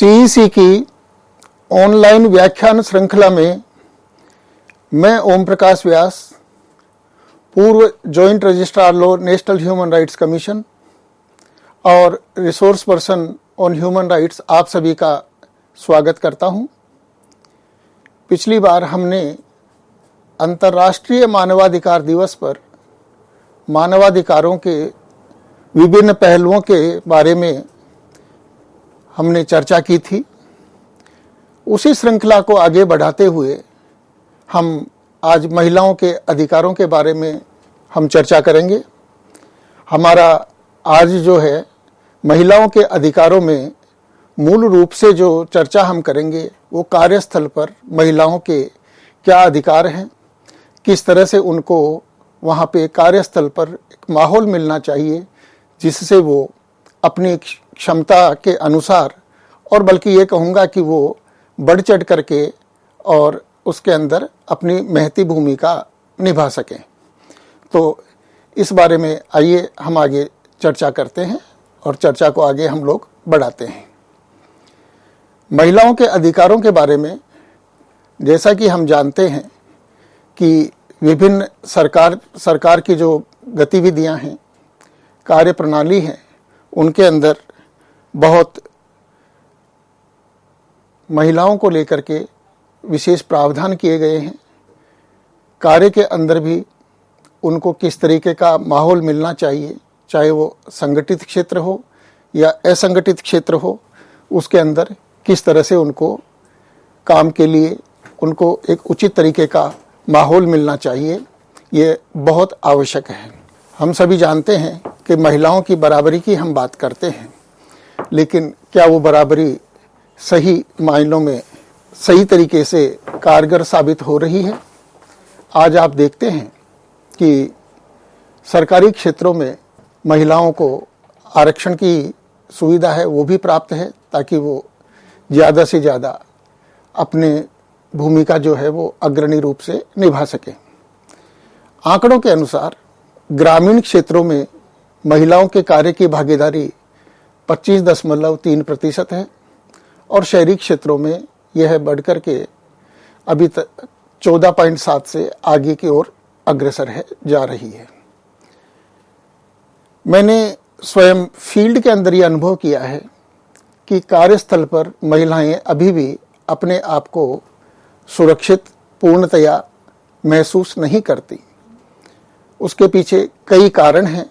CEC की online व्याख्यान श्रृंखला में मैं ओम प्रकाश व्यास, पूर्व joint registrar law National Human Rights Commission और resource person on human rights, आप सभी का स्वागत करता हूं। पिछली बार हमने अंतर्राष्ट्रीय मानवाधिकार दिवस पर मानवाधिकारों के विभिन्न पहलुओं के बारे में हमने चर्चा की थी। उसी श्रृंखला को आगे बढ़ाते हुए हम आज महिलाओं के अधिकारों के बारे में हम चर्चा करेंगे। हमारा आज जो है महिलाओं के अधिकारों में मूल रूप से जो चर्चा हम करेंगे वो कार्यस्थल पर महिलाओं के क्या अधिकार हैं, किस तरह से उनको वहाँ पे कार्यस्थल पर एक माहौल मिलना चाहिए जिससे वो अपनी क्षमता के अनुसार, और बल्कि ये कहूँगा कि वो बढ़ चढ़ करके और उसके अंदर अपनी महती भूमिका निभा सकें। तो इस बारे में आइए हम आगे चर्चा करते हैं और चर्चा को आगे हम लोग बढ़ाते हैं। महिलाओं के अधिकारों के बारे में जैसा कि हम जानते हैं कि विभिन्न सरकार की जो गतिविधियां हैं, कार्य प्रणाली है, उनके अंदर बहुत महिलाओं को लेकर के विशेष प्रावधान किए गए हैं। कार्य के अंदर भी उनको किस तरीके का माहौल मिलना चाहिए, चाहे वो संगठित क्षेत्र हो या असंगठित क्षेत्र हो, उसके अंदर किस तरह से उनको काम के लिए उनको एक उचित तरीके का माहौल मिलना चाहिए, ये बहुत आवश्यक है। हम सभी जानते हैं कि महिलाओं की बराबरी की हम बात करते हैं, लेकिन क्या वो बराबरी सही मायनों में सही तरीके से कारगर साबित हो रही है? आज आप देखते हैं कि सरकारी क्षेत्रों में महिलाओं को आरक्षण की सुविधा है, वो भी प्राप्त है ताकि वो ज़्यादा से ज़्यादा अपने भूमिका जो है वो अग्रणी रूप से निभा सके। आंकड़ों के अनुसार ग्रामीण क्षेत्रों में महिलाओं के कार्य की भागीदारी 25.3% है और शहरी क्षेत्रों में यह बढ़कर के अभी तक 14.7 से आगे की ओर अग्रसर है जा रही है। मैंने स्वयं फील्ड के अंदर ये अनुभव किया है कि कार्यस्थल पर महिलाएं अभी भी अपने आप को सुरक्षित पूर्णतया महसूस नहीं करती। उसके पीछे कई कारण हैं,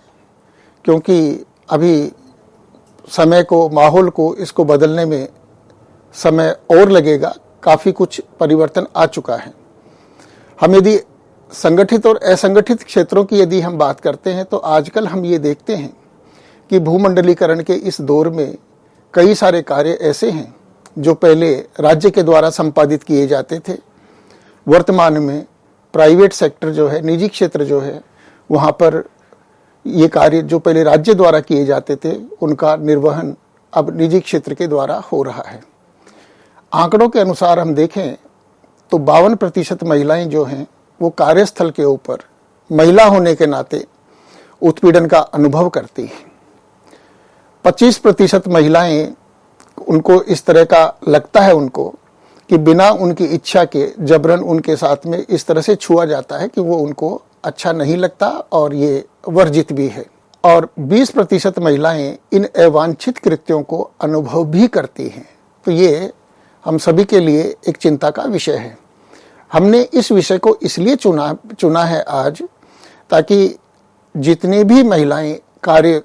क्योंकि अभी समय को, माहौल को, इसको बदलने में समय और लगेगा। काफ़ी कुछ परिवर्तन आ चुका है। हम यदि संगठित और असंगठित क्षेत्रों की यदि हम बात करते हैं तो आजकल हम ये देखते हैं कि भूमंडलीकरण के इस दौर में कई सारे कार्य ऐसे हैं जो पहले राज्य के द्वारा संपादित किए जाते थे। वर्तमान में प्राइवेट सेक्टर जो है, निजी क्षेत्र जो है, वहाँ पर ये कार्य जो पहले राज्य द्वारा किए जाते थे उनका निर्वहन अब निजी क्षेत्र के द्वारा हो रहा है। आंकड़ों के अनुसार हम देखें तो 52% महिलाएं जो हैं वो कार्यस्थल के ऊपर महिला होने के नाते उत्पीड़न का अनुभव करती हैं। 25% महिलाएं, उनको इस तरह का लगता है उनको कि बिना उनकी इच्छा के जबरन उनके साथ में इस तरह से छुआ जाता है कि वो उनको अच्छा नहीं लगता और ये वर्जित भी है। और 20% महिलाएं इन अवांछित कृत्यों को अनुभव भी करती हैं। तो ये हम सभी के लिए एक चिंता का विषय है। हमने इस विषय को इसलिए चुना है आज, ताकि जितनी भी महिलाएं कार्य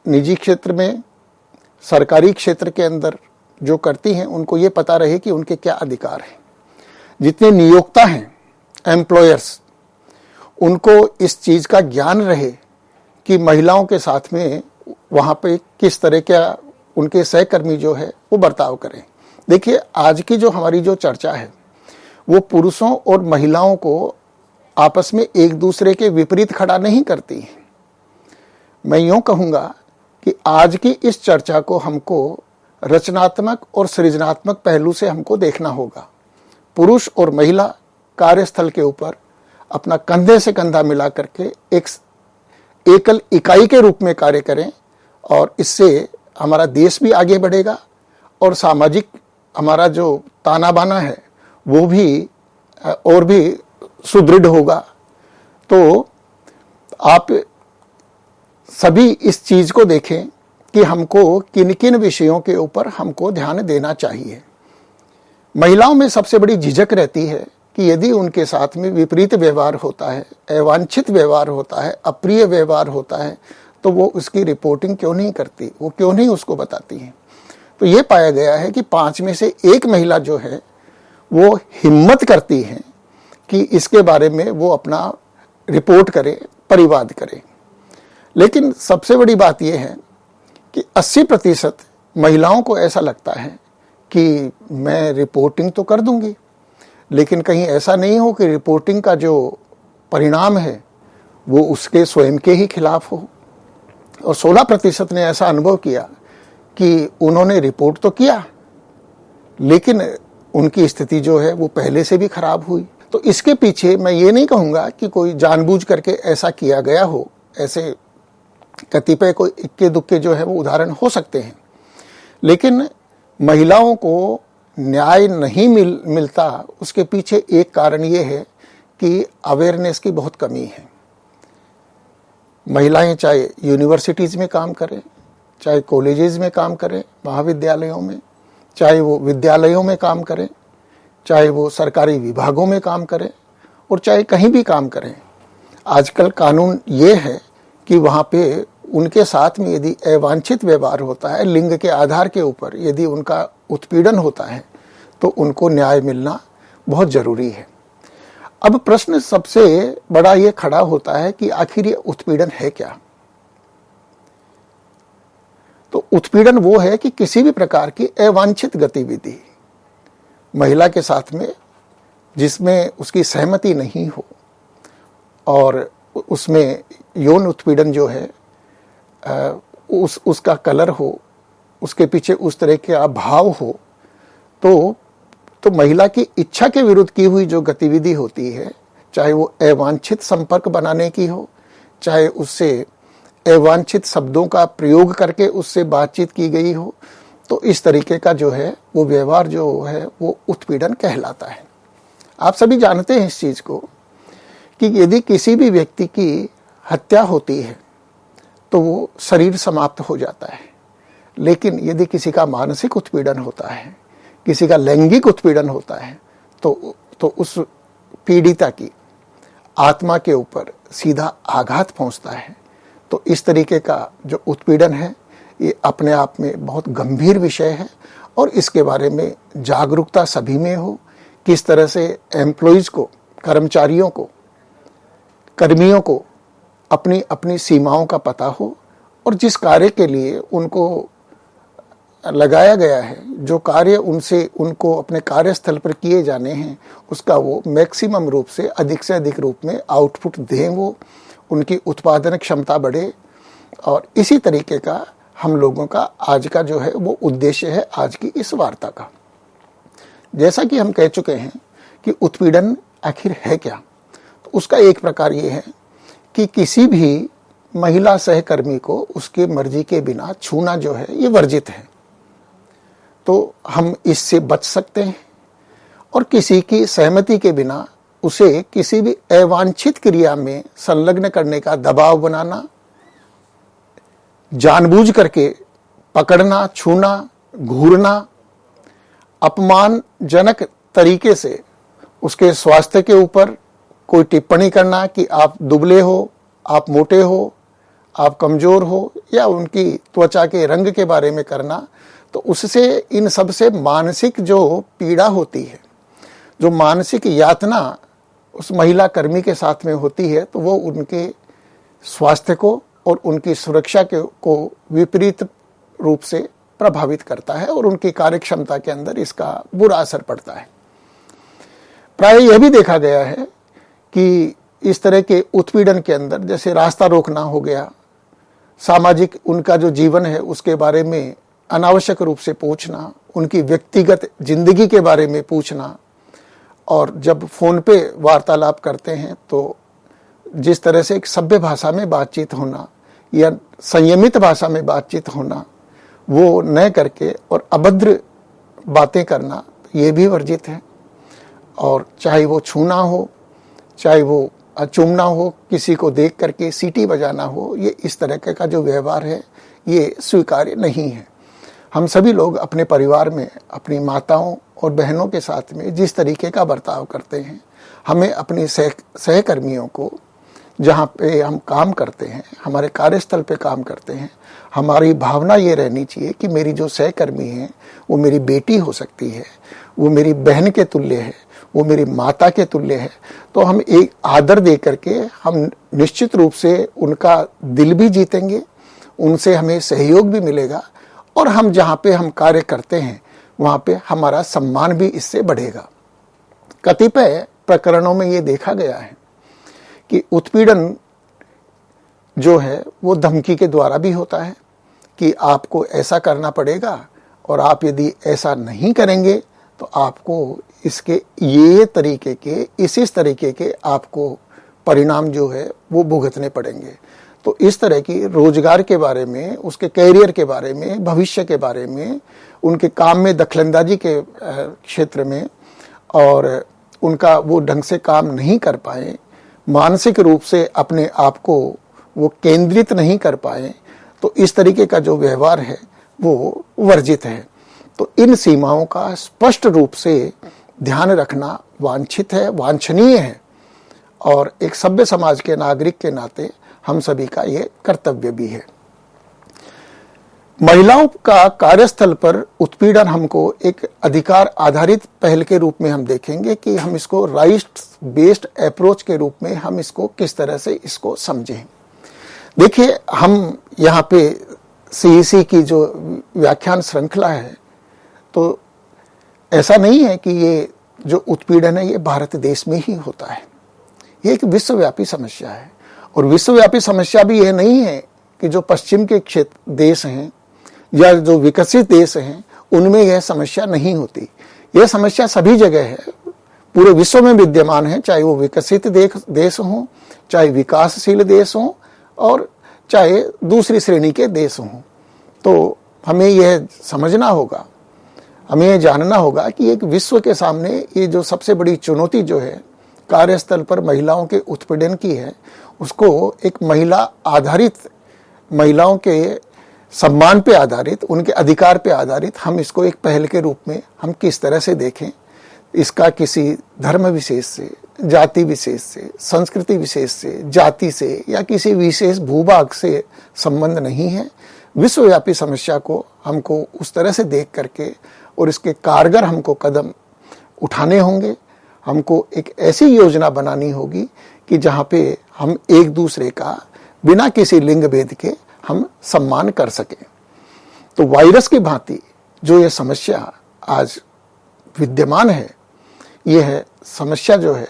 निजी क्षेत्र में, सरकारी क्षेत्र के अंदर जो करती हैं, उनको ये पता रहे कि उनके क्या अधिकार हैं। जितने नियोक्ता हैं, एम्प्लॉयर्स, उनको इस चीज़ का ज्ञान रहे कि महिलाओं के साथ में वहाँ पे किस तरह का उनके सहकर्मी जो है वो बर्ताव करें। देखिए, आज की जो हमारी जो चर्चा है वो पुरुषों और महिलाओं को आपस में एक दूसरे के विपरीत खड़ा नहीं करती। मैं यूँ कहूँगा कि आज की इस चर्चा को हमको रचनात्मक और सृजनात्मक पहलू से हमको देखना होगा। पुरुष और महिला कार्यस्थल के ऊपर अपना कंधे से कंधा मिला करके एक एकल इकाई के रूप में कार्य करें और इससे हमारा देश भी आगे बढ़ेगा और सामाजिक हमारा जो ताना बाना है वो भी और भी सुदृढ़ होगा। तो आप सभी इस चीज को देखें कि हमको किन किन विषयों के ऊपर हमको ध्यान देना चाहिए। महिलाओं में सबसे बड़ी झिझक रहती है कि यदि उनके साथ में विपरीत व्यवहार होता है, अवांछित व्यवहार होता है, अप्रिय व्यवहार होता है, तो वो उसकी रिपोर्टिंग क्यों नहीं करती, वो क्यों नहीं उसको बताती हैं। तो ये पाया गया है कि 5 में से 1 महिला जो है वो हिम्मत करती है कि इसके बारे में वो अपना रिपोर्ट करे, परिवाद करे। लेकिन सबसे बड़ी बात यह है कि 80% महिलाओं को ऐसा लगता है कि मैं रिपोर्टिंग तो कर दूंगी, लेकिन कहीं ऐसा नहीं हो कि रिपोर्टिंग का जो परिणाम है वो उसके स्वयं के ही खिलाफ हो। और 16% ने ऐसा अनुभव किया कि उन्होंने रिपोर्ट तो किया, लेकिन उनकी स्थिति जो है वो पहले से भी खराब हुई। तो इसके पीछे मैं ये नहीं कहूँगा कि कोई जानबूझ करके ऐसा किया गया हो, ऐसे कतिपय कोई इक्के दुक्के जो है वो उदाहरण हो सकते हैं, लेकिन महिलाओं को न्याय नहीं मिलता उसके पीछे एक कारण ये है कि अवेयरनेस की बहुत कमी है। महिलाएं चाहे यूनिवर्सिटीज़ में काम करें, चाहे कॉलेजेस में काम करें, महाविद्यालयों में, चाहे वो विद्यालयों में काम करें, चाहे वो सरकारी विभागों में काम करें, और चाहे कहीं भी काम करें, आजकल कानून ये है कि वहाँ पे उनके साथ में यदि अवांछित व्यवहार होता है, लिंग के आधार के ऊपर यदि उनका उत्पीड़न होता है, तो उनको न्याय मिलना बहुत जरूरी है। अब प्रश्न सबसे बड़ा ये खड़ा होता है कि आखिर ये उत्पीड़न है क्या। तो उत्पीड़न वो है कि किसी भी प्रकार की अवांछित गतिविधि महिला के साथ में जिसमें उसकी सहमति नहीं हो, और उसमें यौन उत्पीड़न जो है उसका कलर हो, उसके पीछे उस तरह के भाव हो, तो महिला की इच्छा के विरुद्ध की हुई जो गतिविधि होती है, चाहे वो अवांछित संपर्क बनाने की हो, चाहे उससे अवांछित शब्दों का प्रयोग करके उससे बातचीत की गई हो, तो इस तरीके का जो है वो व्यवहार जो है वो उत्पीड़न कहलाता है। आप सभी जानते हैं इस चीज को कि यदि किसी भी व्यक्ति की हत्या होती है तो वो शरीर समाप्त हो जाता है, लेकिन यदि किसी का मानसिक उत्पीड़न होता है, किसी का लैंगिक उत्पीड़न होता है, तो उस पीड़िता की आत्मा के ऊपर सीधा आघात पहुंचता है। तो इस तरीके का जो उत्पीड़न है ये अपने आप में बहुत गंभीर विषय है, और इसके बारे में जागरूकता सभी में हो। किस तरह से एम्प्लॉइज को, कर्मचारियों को, कर्मियों को अपनी अपनी सीमाओं का पता हो, और जिस कार्य के लिए उनको लगाया गया है, जो कार्य उनको अपने कार्यस्थल पर किए जाने हैं, उसका वो मैक्सिमम रूप से अधिक रूप में आउटपुट दें, वो उनकी उत्पादन क्षमता बढ़े। और इसी तरीके का हम लोगों का आज का जो है वो उद्देश्य है आज की इस वार्ता का। जैसा कि हम कह चुके हैं कि उत्पीड़न आखिर है क्या, तो उसका एक प्रकार ये है कि किसी भी महिला सहकर्मी को उसके मर्जी के बिना छूना जो है ये वर्जित है। तो हम इससे बच सकते हैं, और किसी की सहमति के बिना उसे किसी भी अवांछित क्रिया में संलग्न करने का दबाव बनाना, जानबूझ करके पकड़ना, छूना, घूरना, अपमानजनक तरीके से उसके स्वास्थ्य के ऊपर कोई टिप्पणी करना कि आप दुबले हो, आप मोटे हो, आप कमजोर हो, या उनकी त्वचा के रंग के बारे में करना, तो उससे इन सब से मानसिक जो पीड़ा होती है, जो मानसिक यातना उस महिला कर्मी के साथ में होती है, तो वो उनके स्वास्थ्य को और उनकी सुरक्षा को विपरीत रूप से प्रभावित करता है, और उनकी कार्यक्षमता के अंदर इसका बुरा असर पड़ता है। प्राय यह भी देखा गया है कि इस तरह के उत्पीड़न के अंदर जैसे रास्ता रोकना हो गया, सामाजिक उनका जो जीवन है उसके बारे में अनावश्यक रूप से पूछना, उनकी व्यक्तिगत जिंदगी के बारे में पूछना, और जब फोन पे वार्तालाप करते हैं तो जिस तरह से एक सभ्य भाषा में बातचीत होना या संयमित भाषा में बातचीत होना वो न करके और अभद्र बातें करना ये भी वर्जित है। और चाहे वो छूना हो, चाहे वो चूमना हो, किसी को देख करके सीटी बजाना हो, ये इस तरह का जो व्यवहार है ये स्वीकार्य नहीं है। हम सभी लोग अपने परिवार में अपनी माताओं और बहनों के साथ में जिस तरीके का बर्ताव करते हैं, हमें अपने सहकर्मियों को, जहाँ पे हम काम करते हैं, हमारे कार्यस्थल पे काम करते हैं, हमारी भावना ये रहनी चाहिए कि मेरी जो सहकर्मी है वो मेरी बेटी हो सकती है, वो मेरी बहन के तुल्य है, वो मेरी माता के तुल्य है। तो हम एक आदर दे करके हम निश्चित रूप से उनका दिल भी जीतेंगे, उनसे हमें सहयोग भी मिलेगा, और हम जहाँ पे हम कार्य करते हैं वहाँ पे हमारा सम्मान भी इससे बढ़ेगा। कतिपय प्रकरणों में ये देखा गया है कि उत्पीड़न जो है वो धमकी के द्वारा भी होता है कि आपको ऐसा करना पड़ेगा, और आप यदि ऐसा नहीं करेंगे तो आपको इसके ये तरीके के, इस तरीके के आपको परिणाम जो है वो भुगतने पड़ेंगे। तो इस तरह की रोजगार के बारे में, उसके कैरियर के बारे में, भविष्य के बारे में, उनके काम में दखलंदाजी के क्षेत्र में, और उनका वो ढंग से काम नहीं कर पाए, मानसिक रूप से अपने आप को वो केंद्रित नहीं कर पाए, तो इस तरीके का जो व्यवहार है वो वर्जित है। तो इन सीमाओं का स्पष्ट रूप से ध्यान रखना वांछित है, वांछनीय है, और एक सभ्य समाज के नागरिक के नाते हम सभी का ये कर्तव्य भी है। महिलाओं का कार्यस्थल पर उत्पीड़न हमको एक अधिकार आधारित पहल के रूप में हम देखेंगे कि हम इसको राइट्स बेस्ड अप्रोच के रूप में हम इसको किस तरह से इसको समझें। देखिए, हम यहाँ पे सीईसी की जो व्याख्यान श्रृंखला है, तो ऐसा नहीं है कि ये जो उत्पीड़न है ये भारत देश में ही होता है, ये एक विश्वव्यापी समस्या है। और विश्वव्यापी समस्या भी ये नहीं है कि जो पश्चिम के क्षेत्र देश हैं या जो विकसित देश हैं उनमें यह समस्या नहीं होती। यह समस्या सभी जगह है, पूरे विश्व में विद्यमान है, चाहे वो विकसित देश हों, चाहे विकासशील देश हों, और चाहे दूसरी श्रेणी के देश हों। तो हमें यह समझना होगा, हमें यह जानना होगा कि एक विश्व के सामने ये जो सबसे बड़ी चुनौती जो है कार्यस्थल पर महिलाओं के उत्पीड़न की है, उसको एक महिला आधारित, महिलाओं के सम्मान पे आधारित, उनके अधिकार पे आधारित हम इसको एक पहल के रूप में हम किस तरह से देखें। इसका किसी धर्म विशेष से, जाति विशेष से, संस्कृति विशेष से, जाति से या किसी विशेष भूभाग से संबंध नहीं है। विश्वव्यापी समस्या को हमको उस तरह से देख करके और इसके कारगर हमको कदम उठाने होंगे। हमको एक ऐसी योजना बनानी होगी कि जहाँ पे हम एक दूसरे का बिना किसी लिंग भेद के हम सम्मान कर सकें। तो वायरस की भांति जो ये समस्या आज विद्यमान है, यह समस्या जो है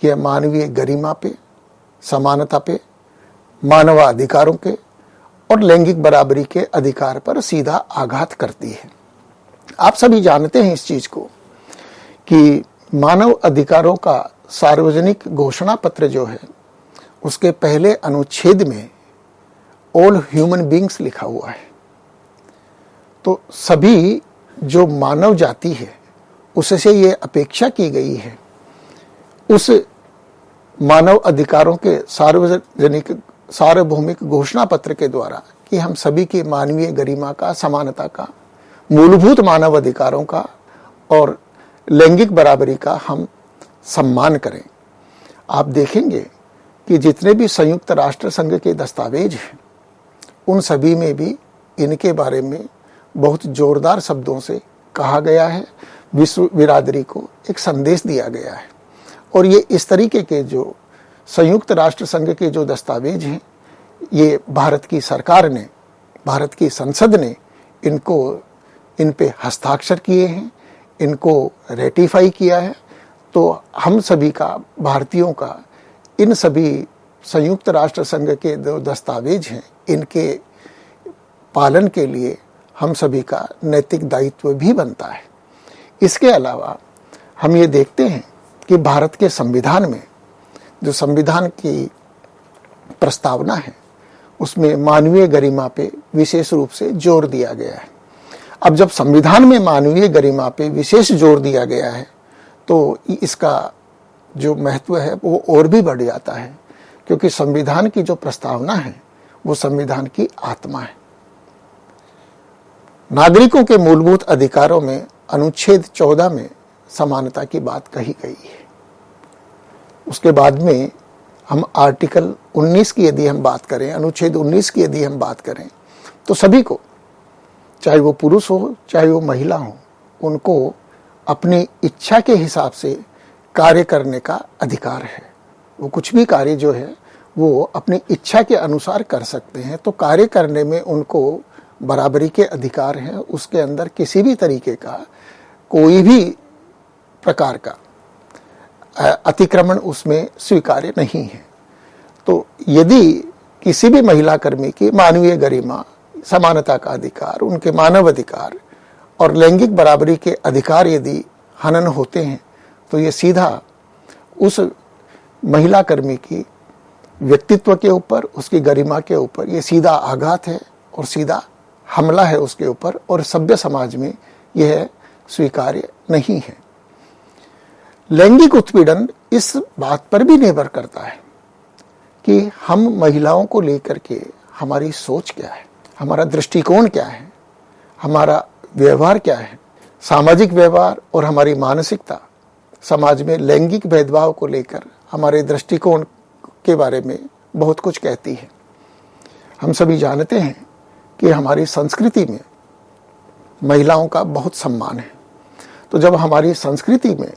यह मानवीय गरिमा पे, समानता पे, मानवाधिकारों के और लैंगिक बराबरी के अधिकार पर सीधा आघात करती है। आप सभी जानते हैं इस चीज को कि मानव अधिकारों का सार्वजनिक घोषणा पत्र जो है उसके पहले अनुच्छेद में ऑल ह्यूमन बींग्स लिखा हुआ है। तो सभी जो मानव जाति है उससे ये अपेक्षा की गई है उस मानव अधिकारों के सार्वभौमिक घोषणा पत्र के द्वारा कि हम सभी की मानवीय गरिमा का, समानता का, मूलभूत मानव अधिकारों का और लैंगिक बराबरी का हम सम्मान करें। आप देखेंगे कि जितने भी संयुक्त राष्ट्र संघ के दस्तावेज हैं उन सभी में भी इनके बारे में बहुत जोरदार शब्दों से कहा गया है, विश्व बिरादरी को एक संदेश दिया गया है। और ये इस तरीके के जो संयुक्त राष्ट्र संघ के जो दस्तावेज हैं, ये भारत की सरकार ने, भारत की संसद ने इन पे हस्ताक्षर किए हैं, इनको रेटिफाई किया है। तो हम सभी का, भारतीयों का, इन सभी संयुक्त राष्ट्र संघ के जो दस्तावेज हैं इनके पालन के लिए हम सभी का नैतिक दायित्व भी बनता है। इसके अलावा हम ये देखते हैं कि भारत के संविधान में जो संविधान की प्रस्तावना है उसमें मानवीय गरिमा पे विशेष रूप से जोर दिया गया है। अब जब संविधान में मानवीय गरिमा पे विशेष जोर दिया गया है तो इसका जो महत्व है वो और भी बढ़ जाता है, क्योंकि संविधान की जो प्रस्तावना है वो संविधान की आत्मा है। नागरिकों के मूलभूत अधिकारों में अनुच्छेद 14 में समानता की बात कही गई है। उसके बाद में हम आर्टिकल 19 की यदि हम बात करें, अनुच्छेद 19 की यदि हम बात करें, तो सभी को, चाहे वो पुरुष हो चाहे वो महिला हो, उनको अपनी इच्छा के हिसाब से कार्य करने का अधिकार है। वो कुछ भी कार्य जो है वो अपनी इच्छा के अनुसार कर सकते हैं। तो कार्य करने में उनको बराबरी के अधिकार हैं। उसके अंदर किसी भी तरीके का कोई भी प्रकार का अतिक्रमण उसमें स्वीकार्य नहीं है। तो यदि किसी भी महिला कर्मी की मानवीय गरिमा, समानता का अधिकार, उनके मानव अधिकार और लैंगिक बराबरी के अधिकार यदि हनन होते हैं तो ये सीधा उस महिला कर्मी की व्यक्तित्व के ऊपर, उसकी गरिमा के ऊपर ये सीधा आघात है और सीधा हमला है उसके ऊपर, और सभ्य समाज में यह स्वीकार्य नहीं है। लैंगिक उत्पीड़न इस बात पर भी निर्भर करता है कि हम महिलाओं को लेकर के हमारी सोच क्या है, हमारा दृष्टिकोण क्या है, हमारा व्यवहार क्या है। सामाजिक व्यवहार और हमारी मानसिकता समाज में लैंगिक भेदभाव को लेकर हमारे दृष्टिकोण के बारे में बहुत कुछ कहती है। हम सभी जानते हैं कि हमारी संस्कृति में महिलाओं का बहुत सम्मान है। तो जब हमारी संस्कृति में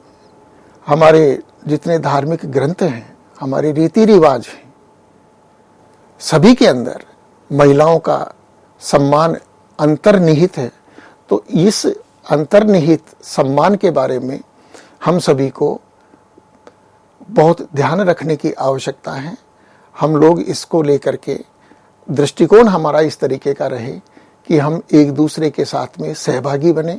हमारे जितने धार्मिक ग्रंथ हैं, हमारे रीति रिवाज हैं, सभी के अंदर महिलाओं का सम्मान अंतर्निहित है, तो इस अंतर्निहित सम्मान के बारे में हम सभी को बहुत ध्यान रखने की आवश्यकता है। हम लोग इसको लेकर के दृष्टिकोण हमारा इस तरीके का रहे कि हम एक दूसरे के साथ में सहभागी बने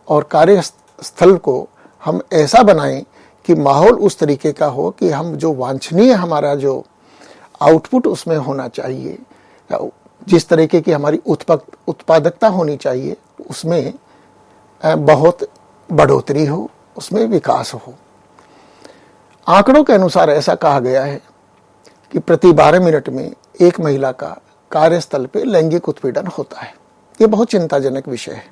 और कार्यस्थल को हम ऐसा बनाएं कि माहौल उस तरीके का हो कि हम जो वांछनीय हमारा जो आउटपुट उसमें होना चाहिए, जिस तरीके की हमारी उत्पादकता होनी चाहिए, उसमें बहुत बढ़ोतरी हो, उसमें विकास हो। आंकड़ों के अनुसार ऐसा कहा गया है कि प्रति 12 मिनट में एक महिला का कार्यस्थल पे लैंगिक उत्पीड़न होता है। ये बहुत चिंताजनक विषय है।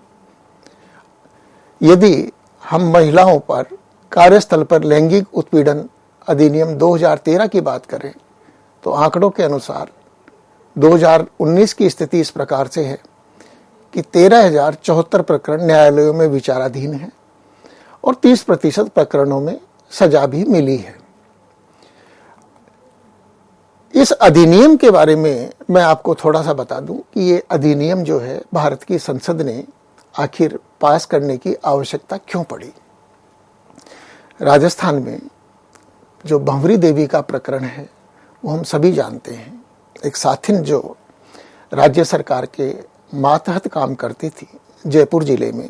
यदि हम महिलाओं पर कार्यस्थल पर लैंगिक उत्पीड़न अधिनियम 2013 की बात करें तो आंकड़ों के अनुसार 2019 की स्थिति इस प्रकार से है कि 13,074 प्रकरण न्यायालयों में विचाराधीन है और 30% प्रकरणों में सजा भी मिली है। इस अधिनियम के बारे में मैं आपको थोड़ा सा बता दूं कि ये अधिनियम जो है भारत की संसद ने आखिर पास करने की आवश्यकता क्यों पड़ी। राजस्थान में जो भंवरी देवी का प्रकरण है वो हम सभी जानते हैं। एक साथिन जो राज्य सरकार के मातहत काम करती थी जयपुर जिले में,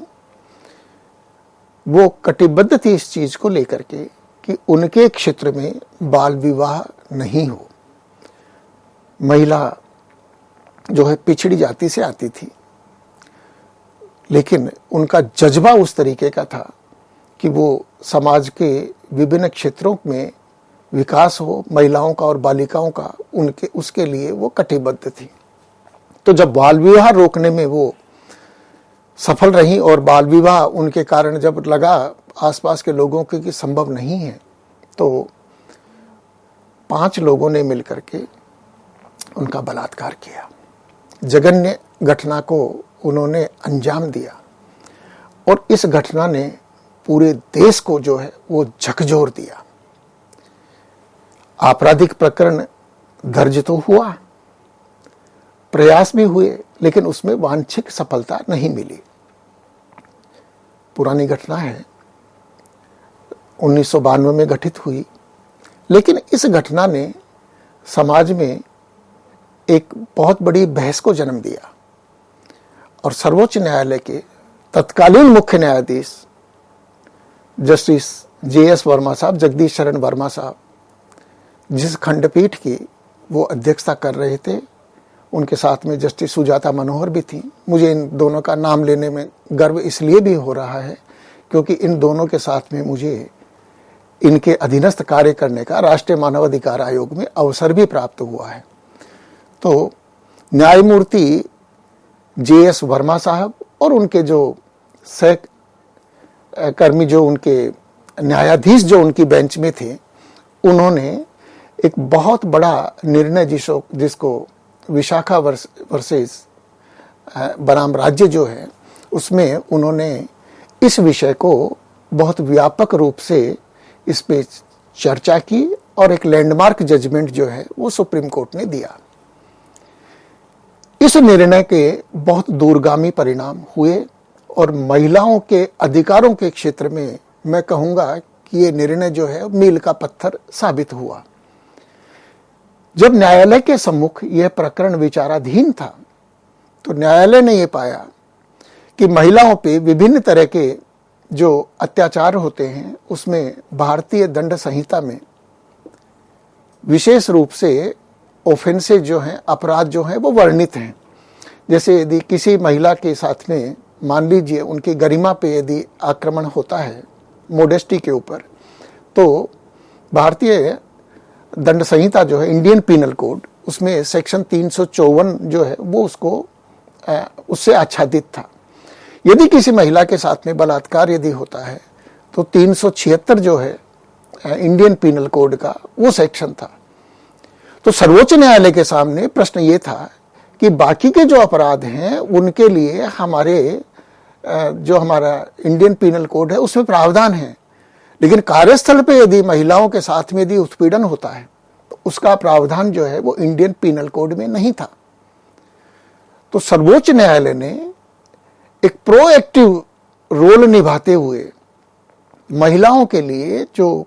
वो कटिबद्ध थी इस चीज को लेकर के कि उनके क्षेत्र में बाल विवाह नहीं हो। महिला जो है पिछड़ी जाति से आती थी, लेकिन उनका जज्बा उस तरीके का था कि वो समाज के विभिन्न क्षेत्रों में विकास हो, महिलाओं का और बालिकाओं का, उनके उसके लिए वो कटिबद्ध थी। तो जब बाल विवाह रोकने में वो सफल रही और बाल विवाह उनके कारण जब लगा आसपास के लोगों के कि संभव नहीं है, तो 5 लोगों ने मिलकर के उनका बलात्कार किया। जघन्य घटना को उन्होंने अंजाम दिया और इस घटना ने पूरे देश को जो है वो झकझोर दिया। आपराधिक प्रकरण दर्ज तो हुआ, प्रयास भी हुए, लेकिन उसमें वांछित सफलता नहीं मिली। पुरानी घटना है, 1992 में घटित हुई, लेकिन इस घटना ने समाज में एक बहुत बड़ी बहस को जन्म दिया और सर्वोच्च न्यायालय के तत्कालीन मुख्य न्यायाधीश जस्टिस JS वर्मा साहब, जगदीश शरण वर्मा साहब, जिस खंडपीठ की वो अध्यक्षता कर रहे थे, उनके साथ में जस्टिस सुजाता मनोहर भी थी। मुझे इन दोनों का नाम लेने में गर्व इसलिए भी हो रहा है क्योंकि इन दोनों के साथ में मुझे इनके अधीनस्थ कार्य करने का राष्ट्रीय मानवाधिकार आयोग में अवसर भी प्राप्त हुआ है। तो न्यायमूर्ति JS वर्मा साहब और उनके जो सहकर्मी, जो उनके न्यायाधीश जो उनकी बेंच में थे, उन्होंने एक बहुत बड़ा निर्णय जिसको विशाखा वर्सेस बनाम राज्य जो है, उसमें उन्होंने इस विषय को बहुत व्यापक रूप से इस पे चर्चा की और एक लैंडमार्क जजमेंट जो है वो सुप्रीम कोर्ट ने दिया। इस निर्णय के बहुत दूरगामी परिणाम हुए और महिलाओं के अधिकारों के क्षेत्र में मैं कहूंगा कि ये निर्णय जो है मील का पत्थर साबित हुआ। जब न्यायालय के सम्मुख यह प्रकरण विचाराधीन था तो न्यायालय ने यह पाया कि महिलाओं पे विभिन्न तरह के जो अत्याचार होते हैं उसमें भारतीय दंड संहिता में विशेष रूप से ऑफेंसेज जो हैं, अपराध जो हैं वो वर्णित हैं। जैसे यदि किसी महिला के साथ में मान लीजिए उनकी गरिमा पे यदि आक्रमण होता है, मोडेस्टी के ऊपर, तो भारतीय दंड संहिता जो है, इंडियन पीनल कोड, उसमें सेक्शन 354 जो है वो उससे आच्छादित था। यदि किसी महिला के साथ में बलात्कार यदि होता है तो 376 जो है इंडियन पीनल कोड का वो सेक्शन था। तो सर्वोच्च न्यायालय के सामने प्रश्न ये था कि बाकी के जो अपराध हैं उनके लिए जो हमारा इंडियन पीनल कोड है उसमें प्रावधान है, लेकिन कार्यस्थल पे यदि महिलाओं के साथ में यदि उत्पीड़न होता है तो उसका प्रावधान जो है वो इंडियन पीनल कोड में नहीं था। तो सर्वोच्च न्यायालय ने एक प्रोएक्टिव रोल निभाते हुए महिलाओं के लिए जो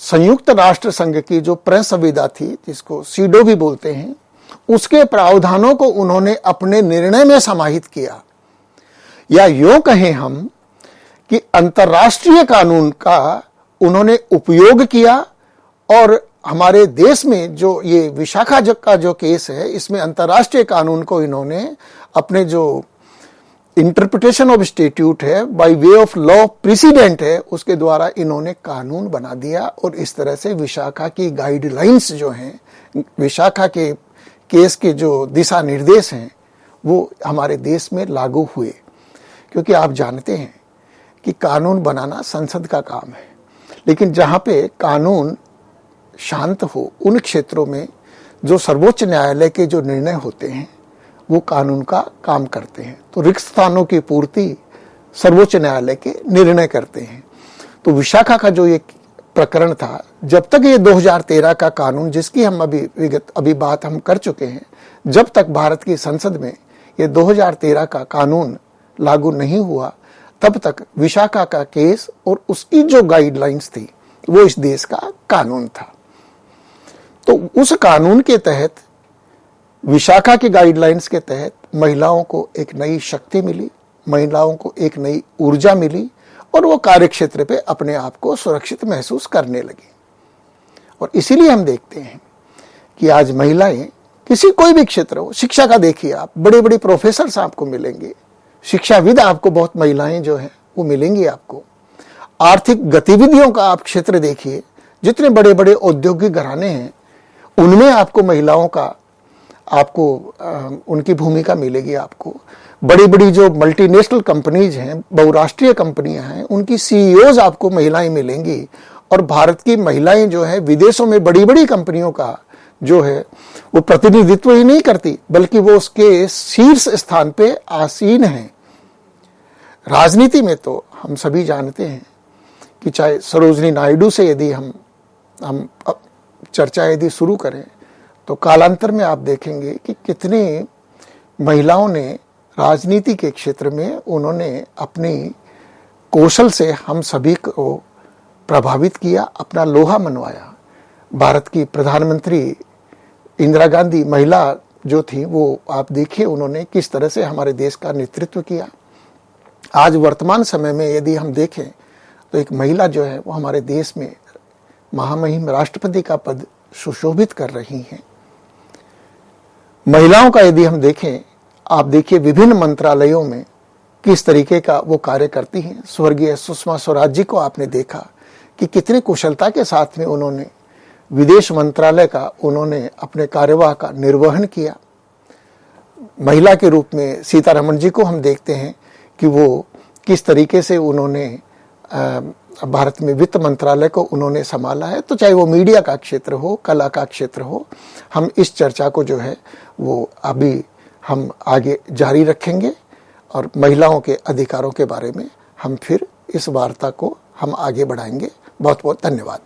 संयुक्त राष्ट्र संघ की जो प्रेस संविदा थी, जिसको सीडो भी बोलते हैं, उसके प्रावधानों को उन्होंने अपने निर्णय में समाहित किया। या यूं कहें हम कि अंतर्राष्ट्रीय कानून का उन्होंने उपयोग किया और हमारे देश में जो ये विशाखा का जो केस है, इसमें अंतर्राष्ट्रीय कानून को इन्होंने अपने जो इंटरप्रिटेशन ऑफ स्टैट्यूट है, by way of law president है, उसके द्वारा इन्होंने कानून बना दिया और इस तरह से विशाखा की गाइडलाइंस जो हैं, विशाखा के केस के जो दिशा निर्देश हैं, वो हमारे देश में लागू हुए। क्योंकि आप जानते हैं कि कानून बनाना संसद का काम है, लेकिन जहां पे कानून शांत हो उन क्षेत्रों में जो सर्वोच्च न्यायालय के जो निर्णय होते हैं वो कानून का काम करते हैं। तो रिक्त स्थानों की पूर्ति सर्वोच्च न्यायालय के निर्णय करते हैं। तो विशाखा का जो ये प्रकरण था, जब तक ये 2013 का कानून, जिसकी हम अभी बात हम कर चुके हैं, जब तक भारत की संसद में ये 2013 का कानून लागू नहीं हुआ, तब तक विशाखा का केस और उसकी जो गाइडलाइंस थी वो इस देश का कानून था। तो उस कानून के तहत, विशाखा की गाइडलाइंस के तहत महिलाओं को एक नई शक्ति मिली, महिलाओं को एक नई ऊर्जा मिली और वो कार्यक्षेत्र पे अपने आप को सुरक्षित महसूस करने लगी। और इसीलिए हम देखते हैं कि आज महिलाएं कोई भी क्षेत्र हो, शिक्षा का देखिए आप, बड़े बड़े प्रोफेसर आपको मिलेंगे, शिक्षाविद आपको बहुत महिलाएं जो हैं वो मिलेंगी आपको। आर्थिक गतिविधियों का आप क्षेत्र देखिए, जितने बड़े बड़े औद्योगिक घराने हैं उनमें आपको महिलाओं का उनकी भूमिका मिलेगी। आपको बड़ी बड़ी जो मल्टीनेशनल कंपनीज हैं, बहुराष्ट्रीय कंपनियां हैं, उनकी सीईओज आपको महिलाएं मिलेंगी। और भारत की महिलाएं जो है विदेशों में बड़ी बड़ी कंपनियों का जो है वो प्रतिनिधित्व ही नहीं करती, बल्कि वो उसके शीर्ष स्थान पे आसीन हैं। राजनीति में तो हम सभी जानते हैं कि चाहे सरोजनी नायडू से यदि हम चर्चा यदि शुरू करें तो कालांतर में आप देखेंगे कि कितने महिलाओं ने राजनीति के क्षेत्र में उन्होंने अपनी कौशल से हम सभी को प्रभावित किया, अपना लोहा मनवाया। भारत की प्रधानमंत्री इंदिरा गांधी महिला जो थी, वो आप देखिए उन्होंने किस तरह से हमारे देश का नेतृत्व किया। आज वर्तमान समय में यदि हम देखें तो एक महिला जो है वो हमारे देश में महामहिम राष्ट्रपति का पद सुशोभित कर रही हैं। महिलाओं का यदि हम देखें, आप देखिए विभिन्न मंत्रालयों में किस तरीके का वो कार्य करती हैं। स्वर्गीय सुषमा स्वराज जी को आपने देखा कि कितने कुशलता के साथ में उन्होंने विदेश मंत्रालय का उन्होंने अपने कार्यवाह का निर्वहन किया। महिला के रूप में सीतारमण जी को हम देखते हैं कि वो किस तरीके से उन्होंने भारत में वित्त मंत्रालय को उन्होंने संभाला है। तो चाहे वो मीडिया का क्षेत्र हो, कला का क्षेत्र हो, हम इस चर्चा को जो है वो अभी हम आगे जारी रखेंगे और महिलाओं के अधिकारों के बारे में हम फिर इस वार्ता को हम आगे बढ़ाएंगे। बहुत बहुत धन्यवाद।